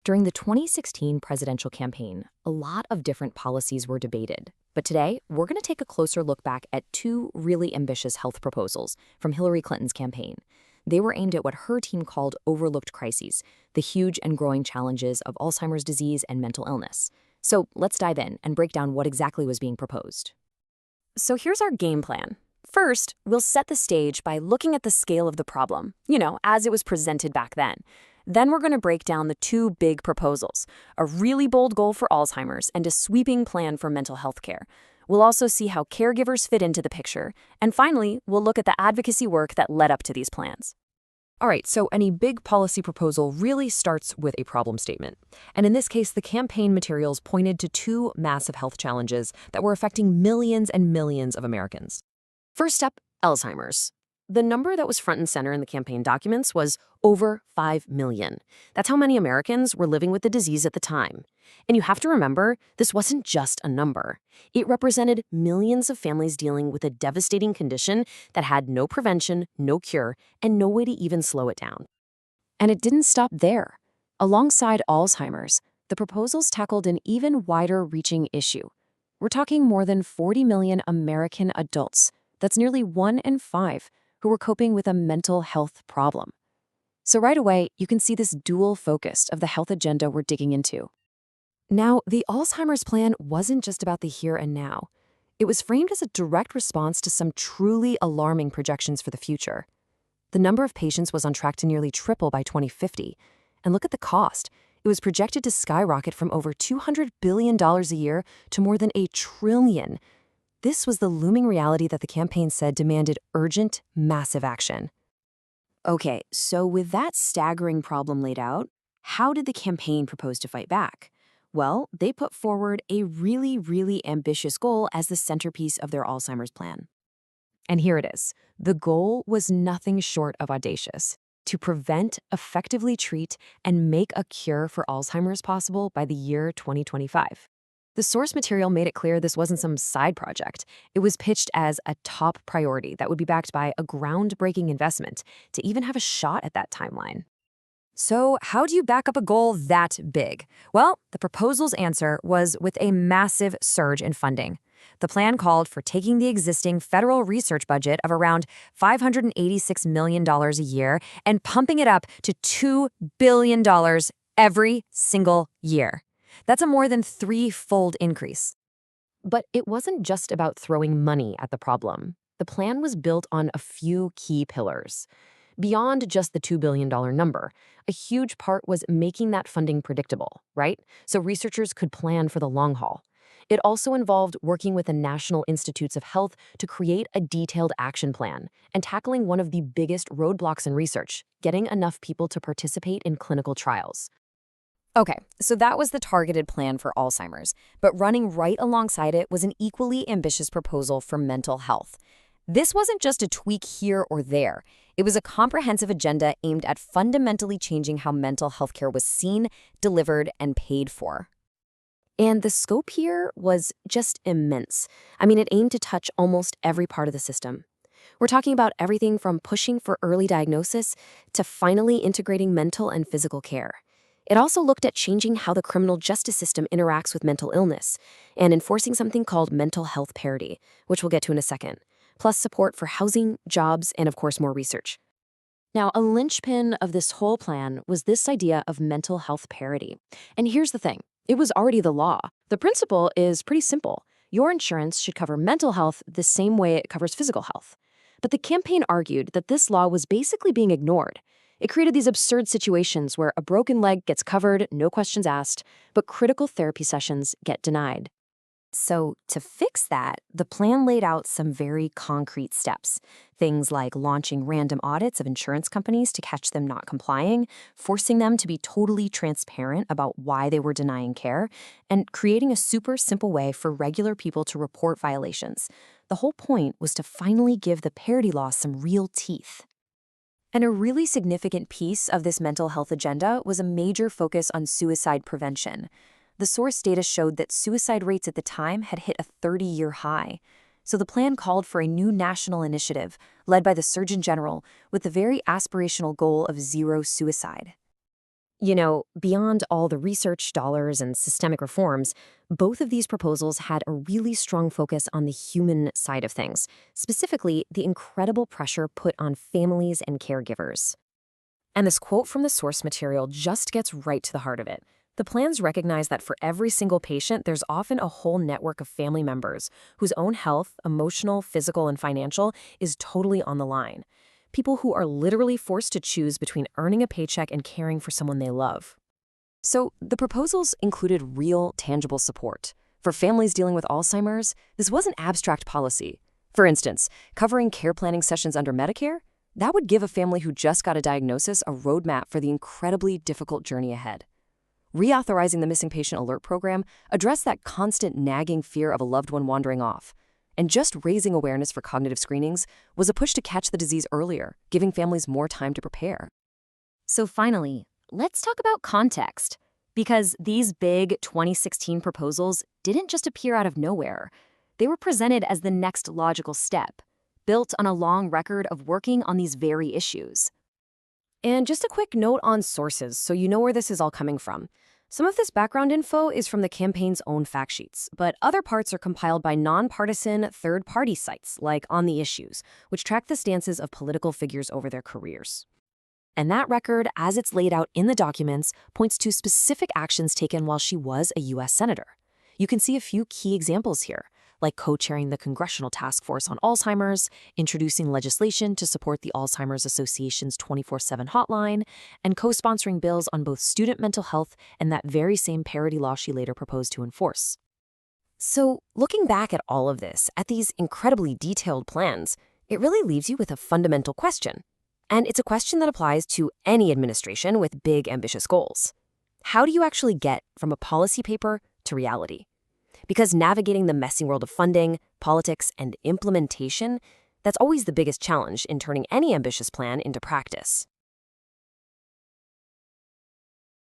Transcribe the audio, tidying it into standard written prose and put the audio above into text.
During the 2016 presidential campaign, a lot of different policies were debated. But today, we're going to take a closer look back at two really ambitious health proposals from Hillary Clinton's campaign. They were aimed at what her team called overlooked crises, the huge and growing challenges of Alzheimer's disease and mental illness. So let's dive in and break down what exactly was being proposed. So here's our game plan. First, we'll set the stage by looking at the scale of the problem, as it was presented back then. Then we're going to break down the two big proposals, a really bold goal for Alzheimer's and a sweeping plan for mental health care. We'll also see how caregivers fit into the picture. And finally, we'll look at the advocacy work that led up to these plans. All right, so any big policy proposal really starts with a problem statement. And in this case, the campaign materials pointed to two massive health challenges that were affecting millions and millions of Americans. First up, Alzheimer's. The number that was front and center in the campaign documents was over 5 million. That's how many Americans were living with the disease at the time. And you have to remember, this wasn't just a number. It represented millions of families dealing with a devastating condition that had no prevention, no cure, and no way to even slow it down. And it didn't stop there. Alongside Alzheimer's, the proposals tackled an even wider-reaching issue. We're talking more than 40 million American adults. That's nearly 1 in 5 who were coping with a mental health problem. So right away, you can see this dual focus of the health agenda we're digging into. Now, the Alzheimer's plan wasn't just about the here and now. It was framed as a direct response to some truly alarming projections for the future. The number of patients was on track to nearly triple by 2050. And look at the cost. It was projected to skyrocket from over $200 billion a year to more than $1 trillion. This was the looming reality that the campaign said demanded urgent, massive action. Okay, so with that staggering problem laid out, how did the campaign propose to fight back? Well, they put forward a really ambitious goal as the centerpiece of their Alzheimer's plan. And here it is. The goal was nothing short of audacious: to prevent, effectively treat, and make a cure for Alzheimer's possible by the year 2025. The source material made it clear this wasn't some side project. It was pitched as a top priority that would be backed by a groundbreaking investment to even have a shot at that timeline. So how do you back up a goal that big? Well, the proposal's answer was with a massive surge in funding. The plan called for taking the existing federal research budget of around $586 million a year and pumping it up to $2 billion every single year. That's a more than 3-fold increase. But it wasn't just about throwing money at the problem. The plan was built on a few key pillars. Beyond just the $2 billion number, a huge part was making that funding predictable, right? So researchers could plan for the long haul. It also involved working with the National Institutes of Health to create a detailed action plan and tackling one of the biggest roadblocks in research: getting enough people to participate in clinical trials. Okay, so that was the targeted plan for Alzheimer's, but running right alongside it was an equally ambitious proposal for mental health. This wasn't just a tweak here or there. It was a comprehensive agenda aimed at fundamentally changing how mental health care was seen, delivered, and paid for. And the scope here was just immense. It aimed to touch almost every part of the system. We're talking about everything from pushing for early diagnosis to finally integrating mental and physical care. It also looked at changing how the criminal justice system interacts with mental illness and enforcing something called mental health parity, which we'll get to in a second, plus support for housing, jobs, and of course more research. Now, a linchpin of this whole plan was this idea of mental health parity. And here's the thing. It was already the law. The principle is pretty simple. Your insurance should cover mental health the same way it covers physical health. But the campaign argued that this law was basically being ignored. It created these absurd situations where a broken leg gets covered, no questions asked, but critical therapy sessions get denied. So to fix that, the plan laid out some very concrete steps. Things like launching random audits of insurance companies to catch them not complying, forcing them to be totally transparent about why they were denying care, and creating a super simple way for regular people to report violations. The whole point was to finally give the parity law some real teeth. And a really significant piece of this mental health agenda was a major focus on suicide prevention. The source data showed that suicide rates at the time had hit a 30-year high. So the plan called for a new national initiative, led by the Surgeon General, with the very aspirational goal of zero suicide. Beyond all the research dollars and systemic reforms, both of these proposals had a really strong focus on the human side of things, specifically the incredible pressure put on families and caregivers. And this quote from the source material just gets right to the heart of it. The plans recognize that for every single patient, there's often a whole network of family members whose own health, emotional, physical, and financial, is totally on the line. People who are literally forced to choose between earning a paycheck and caring for someone they love. So the proposals included real, tangible support. For families dealing with Alzheimer's, this wasn't abstract policy. For instance, covering care planning sessions under Medicare, that would give a family who just got a diagnosis a roadmap for the incredibly difficult journey ahead. Reauthorizing the Missing Patient Alert Program addressed that constant nagging fear of a loved one wandering off. And just raising awareness for cognitive screenings was a push to catch the disease earlier, giving families more time to prepare. So finally, let's talk about context. Because these big 2016 proposals didn't just appear out of nowhere. They were presented as the next logical step, built on a long record of working on these very issues. And just a quick note on sources, so you know where this is all coming from. Some of this background info is from the campaign's own fact sheets, but other parts are compiled by nonpartisan third-party sites like On the Issues, which track the stances of political figures over their careers. And that record, as it's laid out in the documents, points to specific actions taken while she was a U.S. Senator. You can see a few key examples here, like co-chairing the Congressional Task Force on Alzheimer's, introducing legislation to support the Alzheimer's Association's 24/7 hotline, and co-sponsoring bills on both student mental health and that very same parity law she later proposed to enforce. So, looking back at all of this, at these incredibly detailed plans, it really leaves you with a fundamental question. And it's a question that applies to any administration with big, ambitious goals. How do you actually get from a policy paper to reality? Because navigating the messy world of funding, politics, and implementation, that's always the biggest challenge in turning any ambitious plan into practice.